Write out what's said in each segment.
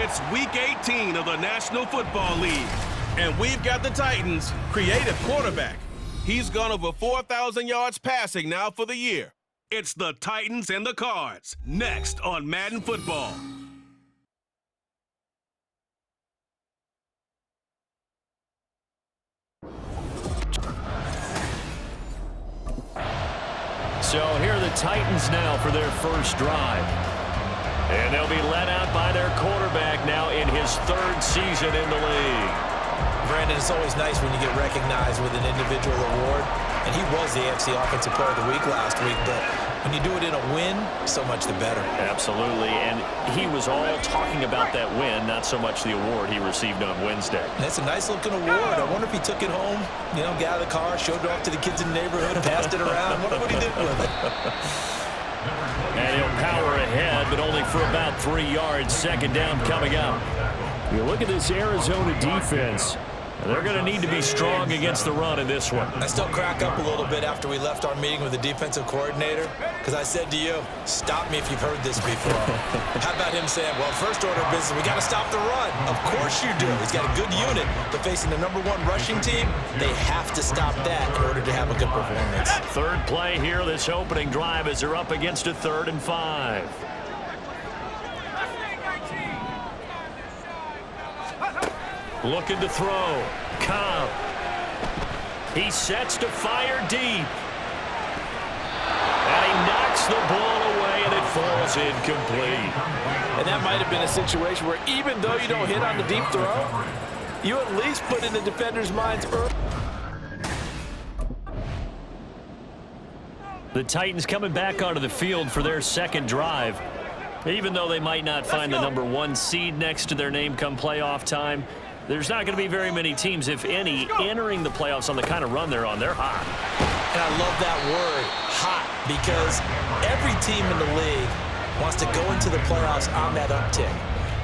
It's Week 18 of the National Football League, and we've got the Titans' creative quarterback. He's gone over 4,000 yards passing now for the year. It's the Titans and the Cards, next on Madden Football. So here are the Titans now for their first drive. And they'll be led out by their quarterback now in his third season in the league. Brandon, it's always nice when you get recognized with an individual award. And he was the AFC Offensive Player of the Week last week. But when you do it in a win, so much the better. Absolutely. And he was all talking about that win, not so much the award he received on Wednesday. That's a nice-looking award. I wonder if he took it home, got out of the car, showed it off to the kids in the neighborhood, passed it around. I wonder what he did with it. And he'll power ahead, but only for about 3 yards. Second down coming up. You look at this Arizona defense. They're going to need to be strong against the run in this one. I still crack up a little bit after we left our meeting with the defensive coordinator because I said to you, stop me if you've heard this before. How about him saying, well, first order of business, we got to stop the run. Of course you do. He's got a good unit, but facing the #1 rushing team, they have to stop that in order to have a good performance. Third play here, this opening drive as they're up against a 3rd and 5. Looking to throw. Cobb. He sets to fire deep. And he knocks the ball away, and it falls incomplete. And that might have been a situation where even though you don't hit on the deep throw, you at least put in the defender's minds early. The Titans coming back onto the field for their second drive. Even though they might not find the #1 seed next to their name come playoff time, there's not going to be very many teams, if any, entering the playoffs on the kind of run they're on. They're hot. And I love that word, hot, because every team in the league wants to go into the playoffs on that uptick.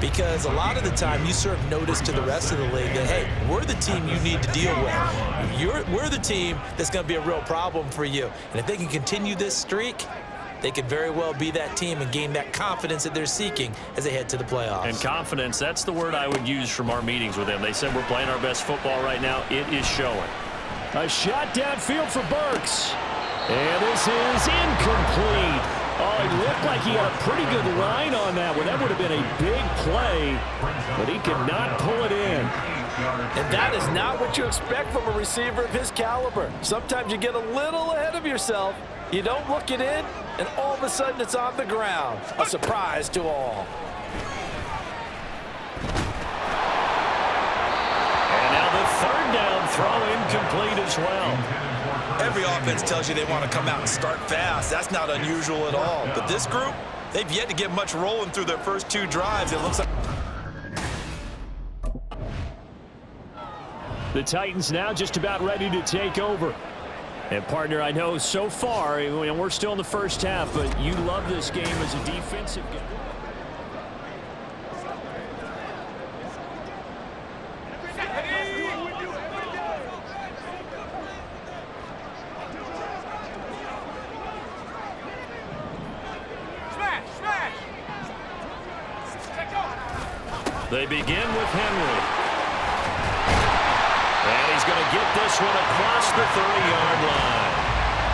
Because a lot of the time you serve notice to the rest of the league that, hey, we're the team you need to deal with. We're the team that's going to be a real problem for you. And if they can continue this streak, they could very well be that team and gain that confidence that they're seeking as they head to the playoffs. And confidence, that's the word I would use from our meetings with them. They said we're playing our best football right now. It is showing. A shot downfield for Burks. And this is incomplete. Oh, it looked like he had a pretty good line on that one. That would have been a big play, but he could not pull it in. And that is not what you expect from a receiver of his caliber. Sometimes you get a little ahead of yourself. You don't look it in, and all of a sudden it's on the ground. A surprise to all. And now the 3rd down throw incomplete as well. Every offense tells you they want to come out and start fast. That's not unusual at all. But this group, they've yet to get much rolling through their first 2 drives. It looks like the Titans now just about ready to take over. And, partner, I know so far, and we're still in the first half, but you love this game as a defensive game. They begin with Henry. And he's going to get this one across the 30-yard line.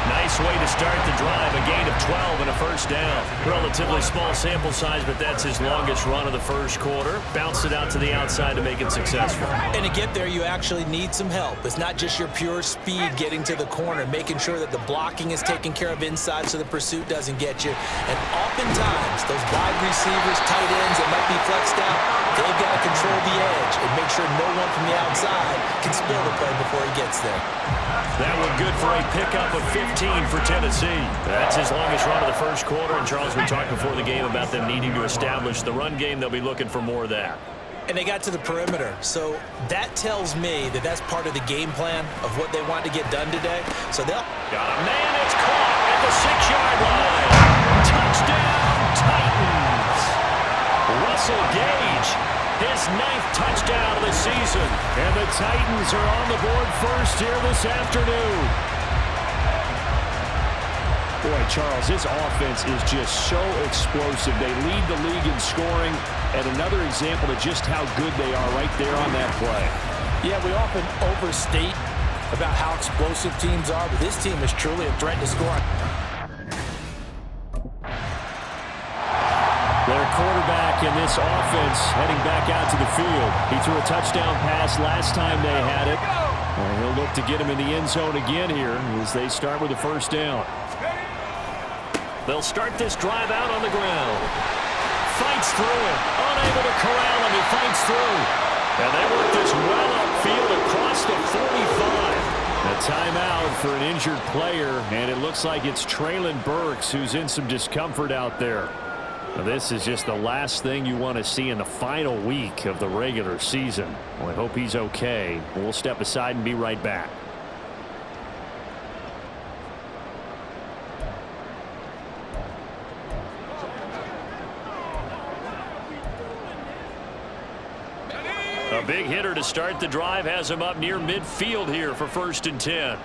Nice way to start the drive, a gain of 12 and a first down. Relatively small sample size, but that's his longest run of the first quarter. Bounced it out to the outside to make it successful. And to get there, you actually need some help. It's not just your pure speed getting to the corner, making sure that the blocking is taken care of inside so the pursuit doesn't get you. And oftentimes, those wide receivers, tight ends that might be flexed out, they've got to control the edge and make sure no one from the outside can spill the play before he gets there. That one good for a pickup of 15 for Tennessee. That's his longest run of the first quarter. And, Charles, we talked before the game about them needing to establish the run game. They'll be looking for more of that. And they got to the perimeter. So that tells me that that's part of the game plan of what they want to get done today. So they'll... Got a man. It's caught at the 6-yard line. Touchdown, Titans. Russell Gage, his 9th touchdown of the season. And the Titans are on the board first here this afternoon. Boy, Charles, this offense is just so explosive. They lead the league in scoring, and another example of just how good they are right there on that play. Yeah, we often overstate about how explosive teams are, but this team is truly a threat to score. Their quarterback in this offense heading back out to the field. He threw a touchdown pass last time they had it. He'll look to get him in the end zone again here as they start with the first down. They'll start this drive out on the ground. Fights through it. Unable to corral him. He fights through. And they work this well upfield across the 45. A timeout for an injured player, and it looks like it's Treylon Burks who's in some discomfort out there. Now, this is just the last thing you want to see in the final week of the regular season. Well, I hope he's okay. We'll step aside and be right back. A big hitter to start the drive has him up near midfield here for 1st and 10.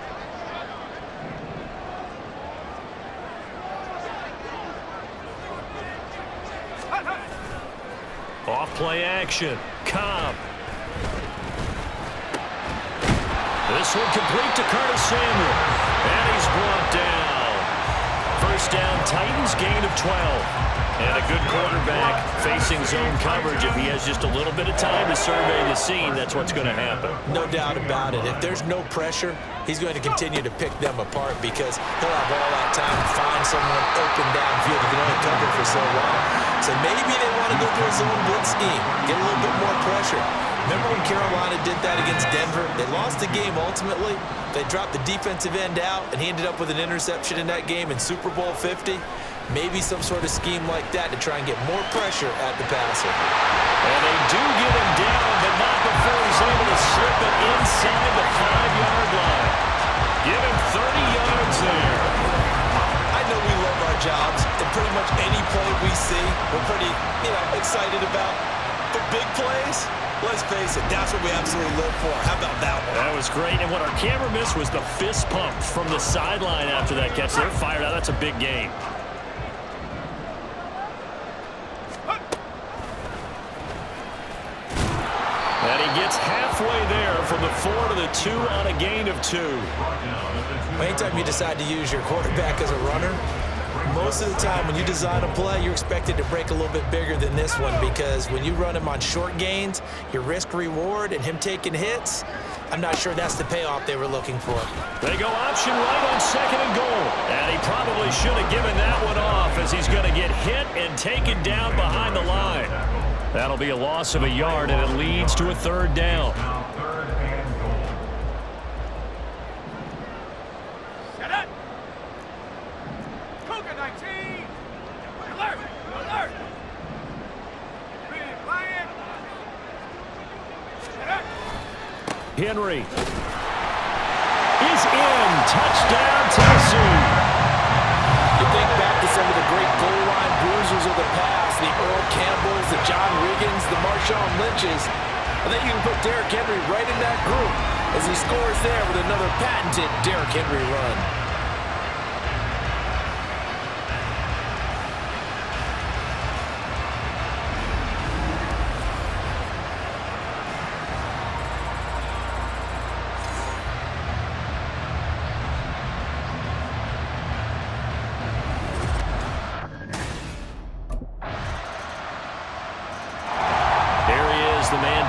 Off play action. Cobb. This one complete to Curtis Samuel. And he's brought down. 1st down, Titans, gain of 12. And a good quarterback facing zone coverage. If he has just a little bit of time to survey the scene, that's what's going to happen. No doubt about it. If there's no pressure, he's going to continue to pick them apart because he'll have all that time to find someone open downfield. He can only cover for so long. So maybe they want to go to a zone blitz scheme, get a little bit more pressure. Remember when Carolina did that against Denver? They lost the game ultimately. They dropped the defensive end out, and he ended up with an interception in that game in Super Bowl 50. Maybe some sort of scheme like that to try and get more pressure at the passer. And they do get him down, but not before he's able to slip it inside the 5-yard line. Give him 30 yards there. I know we love our jobs, and pretty much any play we see, we're pretty, excited about. But big plays, let's face it, that's what we absolutely live for. How about that one? That was great, and what our camera missed was the fist pump from the sideline after that catch. They're fired out. That's a big game. And he gets halfway there from the 4 to the 2 on a gain of 2. Anytime you decide to use your quarterback as a runner, most of the time when you design a play, you're expected to break a little bit bigger than this one because when you run him on short gains, your risk-reward and him taking hits, I'm not sure that's the payoff they were looking for. They go option right on 2nd and goal. And he probably should have given that one off as he's going to get hit and taken down behind the line. That'll be a loss of a yard, and it leads to a 3rd down. Set up. Cougar 19. Alert. Alert. Ready, flying. Set up. Henry is in. Touchdown, Tennessee. You think back to some of the great goal line bruisers of the past, the Earl Campbells, the John Riggins, the Marshawn Lynches. I think you can put Derrick Henry right in that group as he scores there with another patented Derrick Henry run.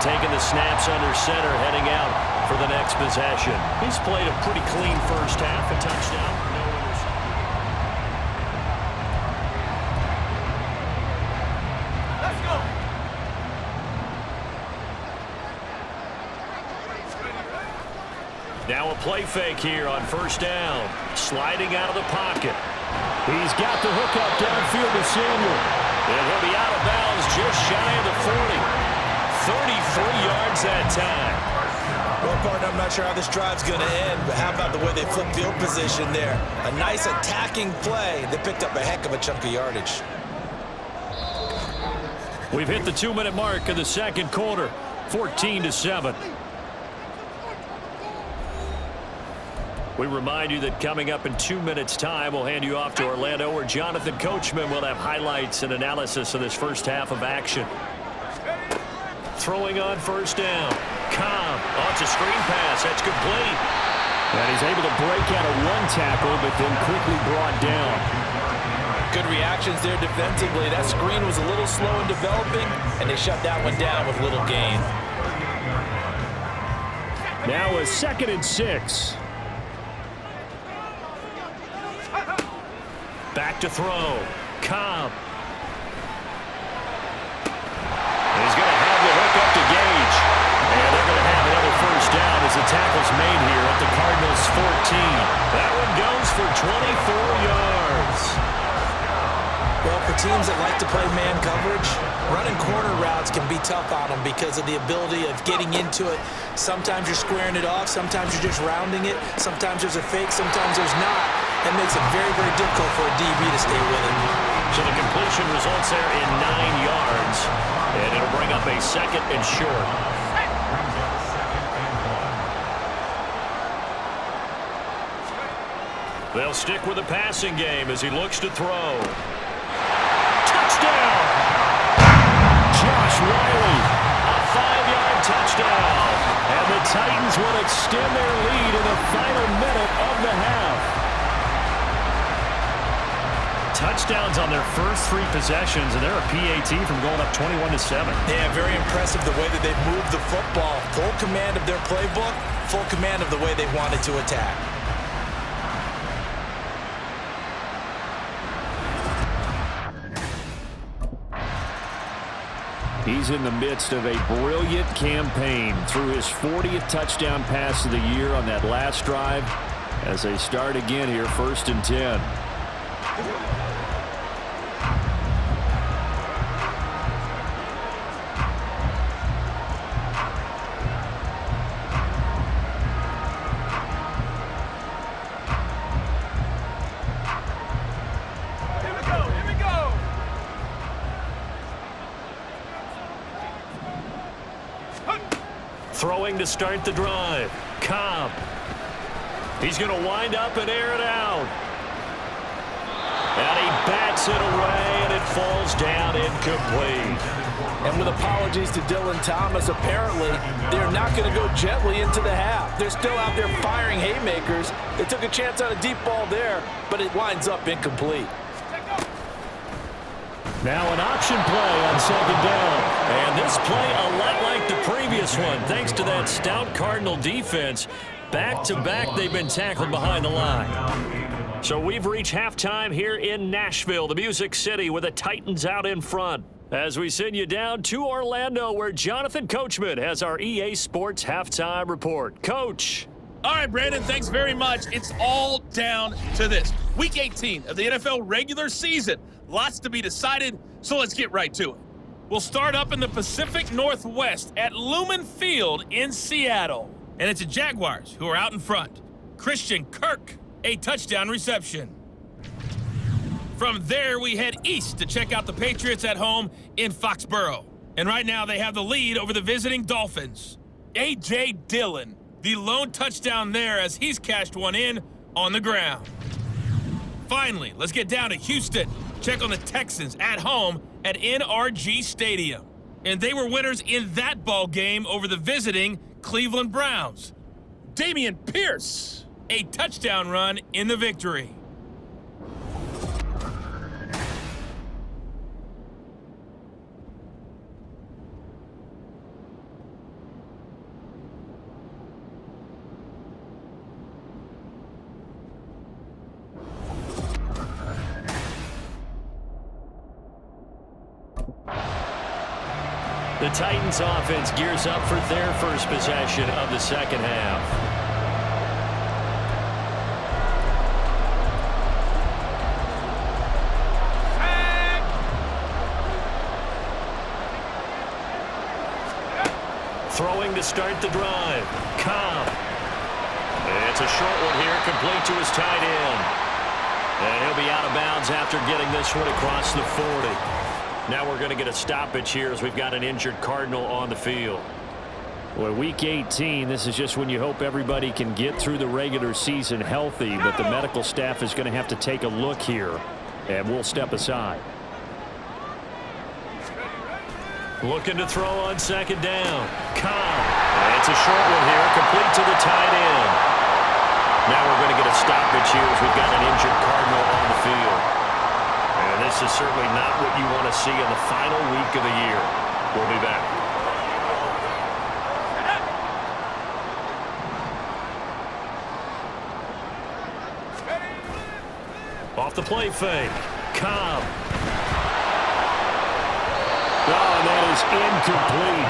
Taking the snaps under center, heading out for the next possession. He's played a pretty clean first half, a touchdown. Let's go. Now a play fake here on 1st down. Sliding out of the pocket. He's got the hook up downfield to Samuel. And he'll be out of bounds just shy of the 40. 33 yards that time. Well, partner, I'm not sure how this drive's going to end, but how about the way they flip field position there? A nice attacking play that picked up a heck of a chunk of yardage. We've hit the 2-minute mark of the 2nd quarter, 14-7. We remind you that coming up in 2 minutes' time, we'll hand you off to Orlando, where Jonathan Coachman will have highlights and analysis of this first half of action. Throwing on first down. Cobb. Oh, it's a screen pass. That's complete. And he's able to break out of one tackle, but then quickly brought down. Good reactions there defensively. That screen was a little slow in developing, and they shut that one down with little gain. Now a 2nd and 6. Back to throw. Cobb. He's going to have the hook up to Gage. And they're going to have another first down as the tackle's made here at the Cardinals' 14. That one goes for 24 yards. Well, for teams that like to play man coverage, running corner routes can be tough on them because of the ability of getting into it. Sometimes you're squaring it off. Sometimes you're just rounding it. Sometimes there's a fake. Sometimes there's not. That makes it very, very difficult for a DB to stay with it. So the completion results there in 9 yards. And it'll bring up a 2nd and short. They'll stick with the passing game as he looks to throw. Touchdown! Josh Riley. A 5-yard touchdown. And the Titans will extend their lead in the final minute of the half. Touchdowns on their first 3 possessions, and they're a PAT from going up 21-7. Yeah, very impressive the way that they've moved the football. Full command of their playbook, full command of the way they wanted to attack. He's in the midst of a brilliant campaign through his 40th touchdown pass of the year on that last drive as they start again here, 1st and 10. Throwing to start the drive. Cobb. He's going to wind up and air it out. And he bats it away, and it falls down incomplete. And with apologies to Dylan Thomas, apparently they're not going to go gently into the half. They're still out there firing haymakers. They took a chance on a deep ball there, but it winds up incomplete. Now an option play on 2nd down. And this play a lot like the previous one. Thanks to that stout Cardinal defense, back-to-back they've been tackled behind the line. So we've reached halftime here in Nashville, the Music City, with the Titans out in front. As we send you down to Orlando, where Jonathan Coachman has our EA Sports halftime report. Coach. All right, Brandon, thanks very much. It's all down to this. Week 18 of the NFL regular season. Lots to be decided, so let's get right to it. We'll start up in the Pacific Northwest at Lumen Field in Seattle. And it's the Jaguars who are out in front. Christian Kirk, a touchdown reception. From there, we head east to check out the Patriots at home in Foxborough. And right now, they have the lead over the visiting Dolphins. A.J. Dillon, the lone touchdown there as he's cashed one in on the ground. Finally, let's get down to Houston. Check on the Texans at home at NRG Stadium. And they were winners in that ball game over the visiting Cleveland Browns. Dameon Pierce, a touchdown run in the victory. The Titans offense gears up for their first possession of the second half. Throwing to start the drive. Cobb. It's a short one here, complete to his tight end. And he'll be out of bounds after getting this one across the 40. Now we're going to get a stoppage here as we've got an injured Cardinal on the field. Well, week 18, this is just when you hope everybody can get through the regular season healthy, but the medical staff is going to have to take a look here, and we'll step aside. Looking to throw on second down. Cobb. It's a short one here, complete to the tight end. Now we're going to get a stoppage here as we've got an injured Cardinal on the field. And this is certainly not what you want to see in the final week of the year. We'll be back. Off the play fake. Cobb. Oh, and that is incomplete.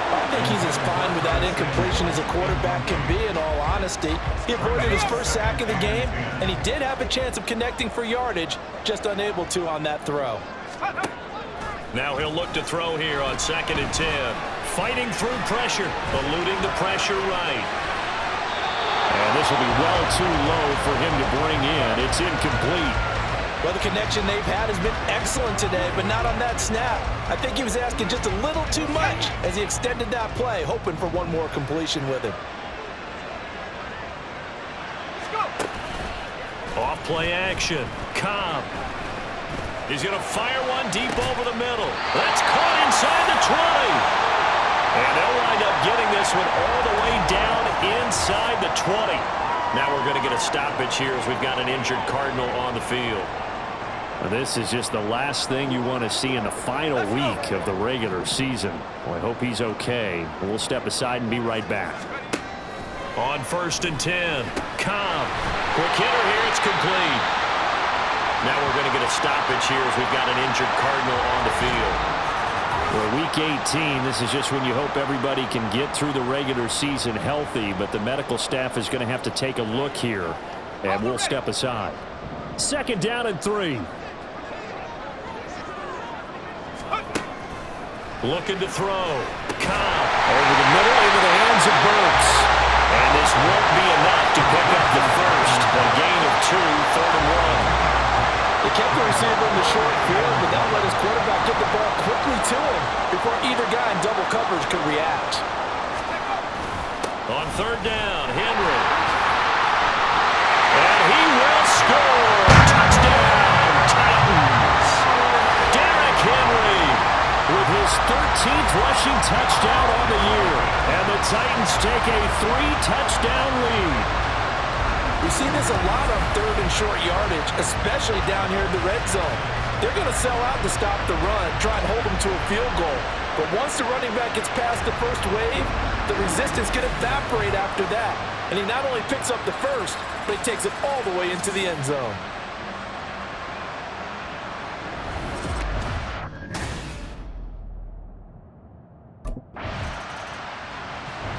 I think he's as fine with that incompletion as a quarterback can be, in all honesty. He avoided his first sack of the game, and he did have a chance of connecting for yardage, just unable to on that throw. Now he'll look to throw here on 2nd and 10. Fighting through pressure, eluding the pressure right. And this will be well too low for him to bring in. It's incomplete. Well, the connection they've had has been excellent today, but not on that snap. I think he was asking just a little too much as he extended that play, hoping for one more completion with him. Off play action. Cobb. He's going to fire one deep over the middle. That's caught inside the 20. And they'll wind up getting this one all the way down inside the 20. Now we're going to get a stoppage here as we've got an injured Cardinal on the field. This is just the last thing you want to see in the final week of the regular season. Well, I hope he's okay. We'll step aside and be right back. On 1st and 10. Cobb. Quick hitter here. It's complete. Now we're going to get a stoppage here as we've got an injured Cardinal on the field. For week 18, this is just when you hope everybody can get through the regular season healthy, but the medical staff is going to have to take a look here, and we'll step aside. 2nd down and 3. Looking to throw. Cobb. Over the middle into the hands of Burks. And this won't be enough to pick up the first. A gain of 2, 3rd and 1. They kept the receiver in the short field, but that let his quarterback get the ball quickly to him before either guy in double coverage could react. On 3rd down, Henry. And he will score. Touchdown, Titans. Derrick Henry with his 13th rushing touchdown on the year. And the Titans take a 3-touchdown lead. We see this a lot on 3rd and short yardage, especially down here in the red zone. They're going to sell out to stop the run, try and hold them to a field goal. But once the running back gets past the first wave, the resistance can evaporate after that. And he not only picks up the first, but he takes it all the way into the end zone.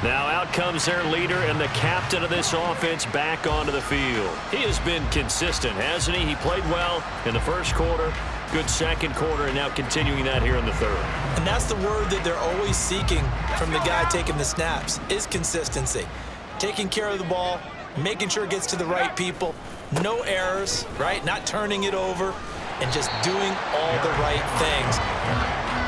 Now out comes their leader and the captain of this offense back onto the field. He has been consistent, hasn't he? He played well in the first quarter, good second quarter, and now continuing that here in the third. And that's the word that they're always seeking from the guy taking the snaps, is consistency. Taking care of the ball, making sure it gets to the right people, no errors, right? Not turning it over, and just doing all the right things.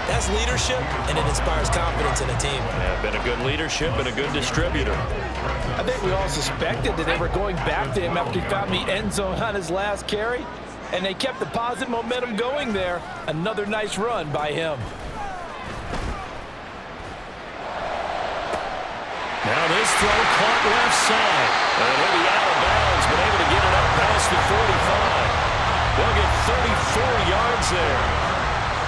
That's leadership, and it inspires confidence in a team. Yeah, been a good leadership and a good distributor. I think we all suspected that they were going back to him after he found the end zone on his last carry, and they kept the positive momentum going there. Another nice run by him. Now this throw caught left side. And he'll be out of bounds, but able to get it up past the 45. They'll get 34 yards there.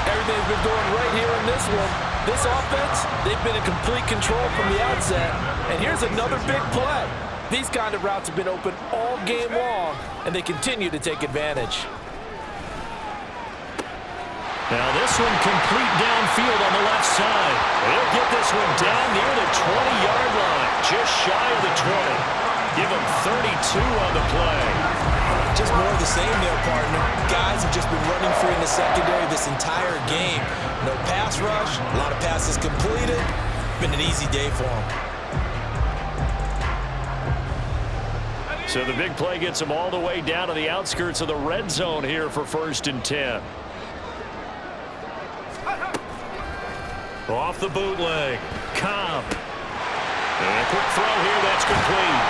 Everything's been going right here in this one. This offense, they've been in complete control from the outset. And here's another big play. These kind of routes have been open all game long, and they continue to take advantage. Now this one complete downfield on the left side. They'll get this one down near the 20-yard line, just shy of the 20. Give them 32 on the play. Just more of the same there, partner. Guys have just been running free in the secondary this entire game. No pass rush, a lot of passes completed. Been an easy day for them. So the big play gets them all the way down to the outskirts of the red zone here for 1st and 10. Off the bootleg. Cobb. And a quick throw here, that's complete.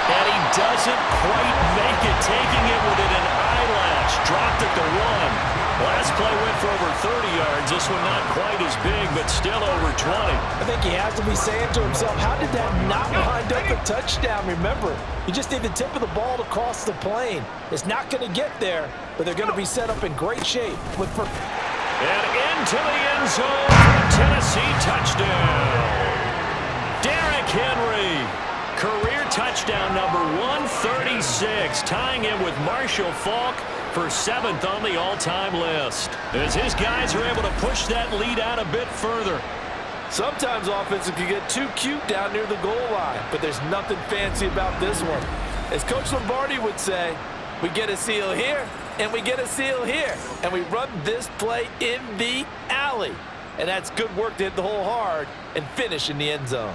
And he doesn't quite make it, taking it within an eyelash. Dropped at the 1. Last play went for over 30 yards. This one not quite as big, but still over 20. I think he has to be saying to himself, how did that not wind up a touchdown? Remember, you just need the tip of the ball to cross the plane. It's not going to get there, but they're going to be set up in great shape. And into the end zone for a Tennessee touchdown. Derrick Henry, career touchdown number 136, tying him with Marshal Faulk for 7th on the all-time list, as his guys are able to push that lead out a bit further. Sometimes offenses can get too cute down near the goal line, but there's nothing fancy about this one. As Coach Lombardi would say, we get a seal here, and we get a seal here, and we run this play in the alley. And that's good work to hit the hole hard and finish in the end zone.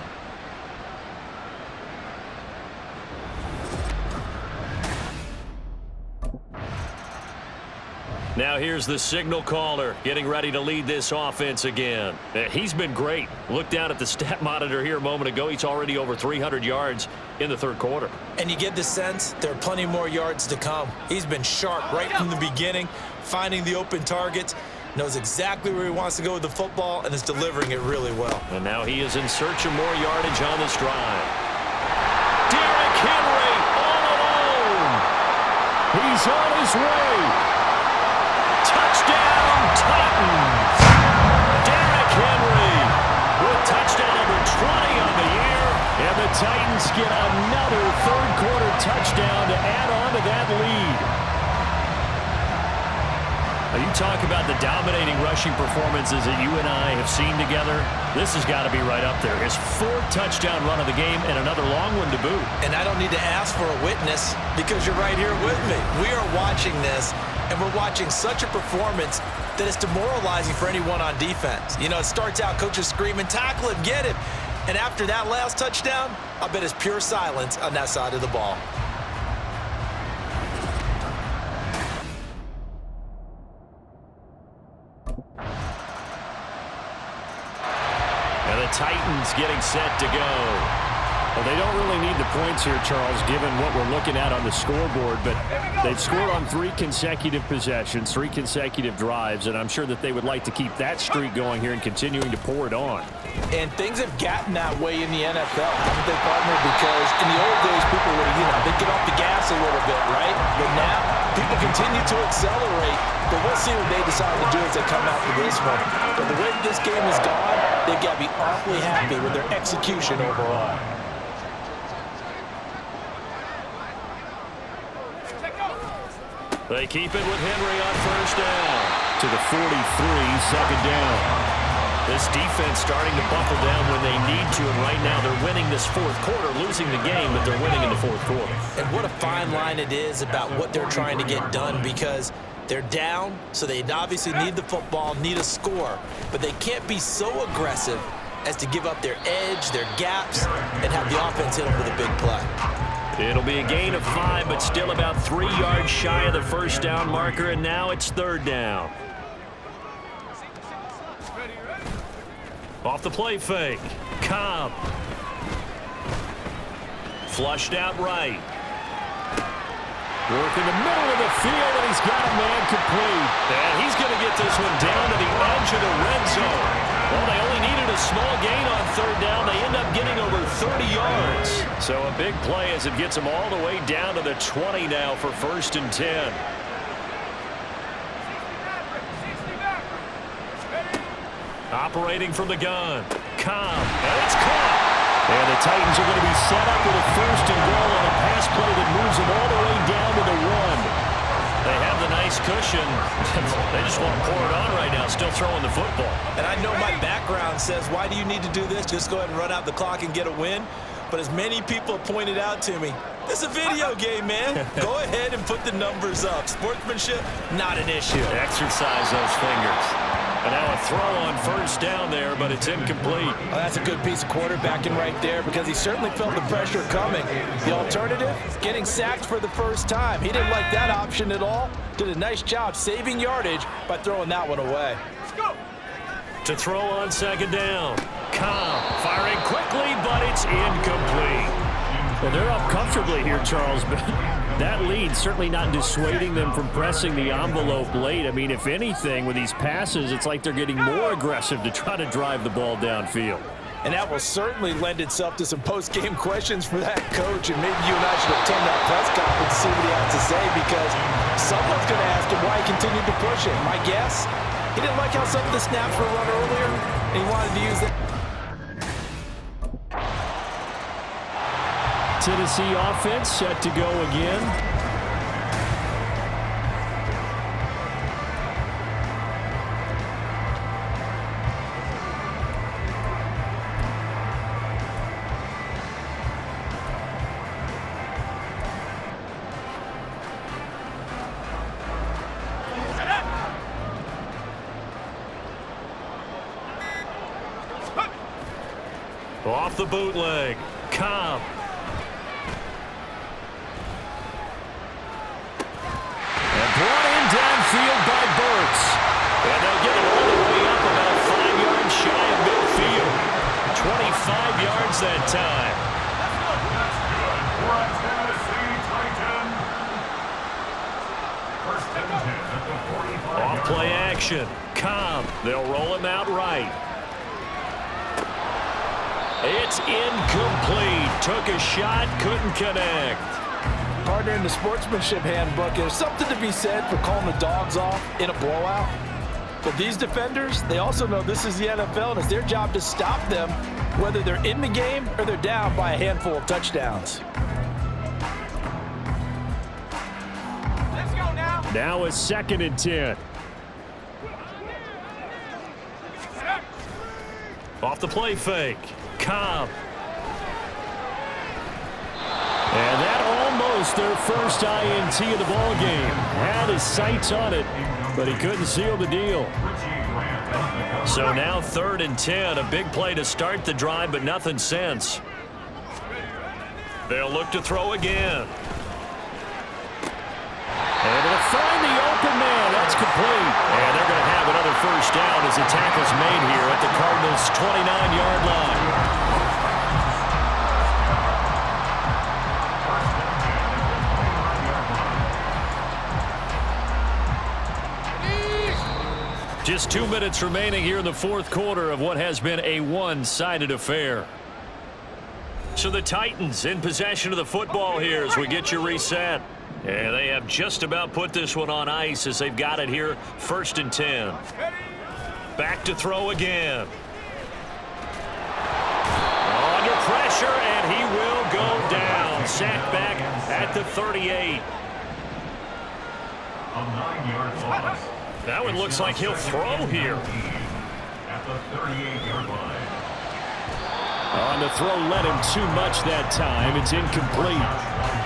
Now here's the signal caller getting ready to lead this offense again. He's been great. Look down at the stat monitor here a moment ago. He's already over 300 yards in the third quarter. And you get the sense there are plenty more yards to come. He's been sharp right from the beginning, finding the open targets, knows exactly where he wants to go with the football, and is delivering it really well. And now he is in search of more yardage on this drive. Derrick Henry all alone. He's on his way. Touchdown, Titans! Derrick Henry with touchdown number 20 on the year. And the Titans get another third-quarter touchdown to add on to that lead. Now you talk about the dominating rushing performances that you and I have seen together. This has got to be right up there. His 4th touchdown run of the game and another long one to boot. And I don't need to ask for a witness because you're right here with me. We are watching this. And we're watching such a performance that it's demoralizing for anyone on defense. You know, it starts out, coaches screaming, tackle him, get him. And after that last touchdown, I bet it's pure silence on that side of the ball. And the Titans getting set to go. Well, they don't really need the points here, Charles, given what we're looking at on the scoreboard, but they've scored on 3 consecutive possessions, 3 consecutive drives, and I'm sure that they would like to keep that streak going here and continuing to pour it on. And things have gotten that way in the NFL, haven't they, partner? Because in the old days, people would, they'd get off the gas a little bit, right? But now, people continue to accelerate, but we'll see what they decide to do as they come out for this one. But the way this game has gone, they've got to be awfully happy with their execution overall. They keep it with Henry on first down. To the 43, second down. This defense starting to buckle down when they need to, and right now they're winning this 4th quarter, losing the game, but they're winning in the 4th quarter. And what a fine line it is about what they're trying to get done, because they're down, so they obviously need the football, need a score, but they can't be so aggressive as to give up their edge, their gaps, and have the offense hit them with a big play. It'll be a gain of 5, but still about 3 yards shy of the first down marker, and now it's 3rd down. Off the play fake. Cobb. Flushed out right. Work in the middle of the field, and he's got a man complete. And he's going to get this one down to the edge of the red zone. Well, they only needed a small gain on 3rd down. They end up getting over 30 yards. So a big play as it gets them all the way down to the 20 now for 1st and 10. Operating from the gun. Cobb. And it's caught. And the Titans are going to be set up with a 1st and goal on a pass play that moves them all the way down to the 1. They have the nice cushion. They just want to pour it on right now, still throwing the football. And I know my background says, why do you need to do this? Just go ahead and run out the clock and get a win. But as many people have pointed out to me, it's a video game, man. Go ahead and put the numbers up. Sportsmanship, not an issue. Exercise those fingers. And now a throw on 1st down there, but it's incomplete. Well, that's a good piece of quarterbacking right there, because he certainly felt the pressure coming. The alternative, getting sacked for the first time. He didn't like that option at all. Did a nice job saving yardage by throwing that one away. Let's go. To throw on 2nd down. Cobb firing quickly, but it's Well, they're up comfortably here, Charles, but that lead certainly not dissuading them from pressing the envelope late. I mean, if anything, with these passes, it's like they're getting more aggressive to try to drive the ball downfield. And that will certainly lend itself to some post-game questions for that coach, and maybe you and I should attend that press conference to see what he has to say, because someone's going to ask him why he continued to push it. My guess, he didn't like how some of the snaps were run earlier, and he wanted to use it. Tennessee offense set to go again. Off the bootleg. Cobb. And brought in downfield by Burks. And they'll get it all the way up about 5 yards shy of midfield. 25 yards that time. Off play action. Cobb. They'll roll him out right. It's incomplete. Took a shot, couldn't connect. Partner, in the sportsmanship handbook, there's something to be said for calling the dogs off in a blowout. But these defenders, they also know this is the NFL, and it's their job to stop them, whether they're in the game or they're down by a handful of touchdowns. Let's go now. Now it's 2nd and 10. Off the play fake. Cobb. And that almost their first INT of the ball game. Had his sights on it, but he couldn't seal the deal. So now 3rd and 10. A big play to start the drive, but nothing since. They'll look to throw again. Able to find the open man. That's complete. And they're going to have another first down as the tackle's made here at the Cardinals' 29-yard line. Just 2 minutes remaining here in the 4th quarter of what has been a one-sided affair. So the Titans in possession of the football here as we get you reset. And they have just about put this one on ice as they've got it here, 1st and 10. Back to throw again. Under pressure, and he will go down. Sacked back at the 38. A 9-yard loss. That one looks like he'll throw here. At the 38-yard line. On the throw, led him too much that time. It's incomplete.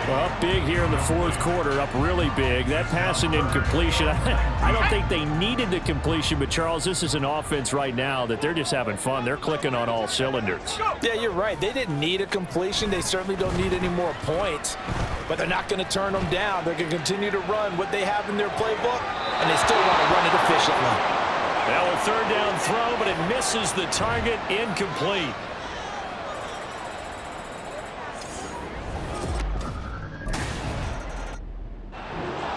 Well, up big here in the 4th quarter, up really big. That passing incompletion, I don't think they needed the completion, but Charles, this is an offense right now that they're just having fun. They're clicking on all cylinders. Yeah, you're right. They didn't need a completion. They certainly don't need any more points, but they're not going to turn them down. They're going to continue to run what they have in their playbook, and they still want to run it efficiently. Now a 3rd down throw, but it misses the target, incomplete.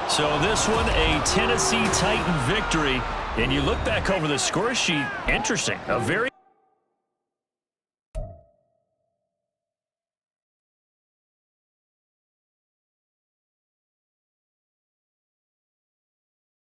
So this one, a Tennessee Titan victory. And you look back over the score sheet, interesting. A very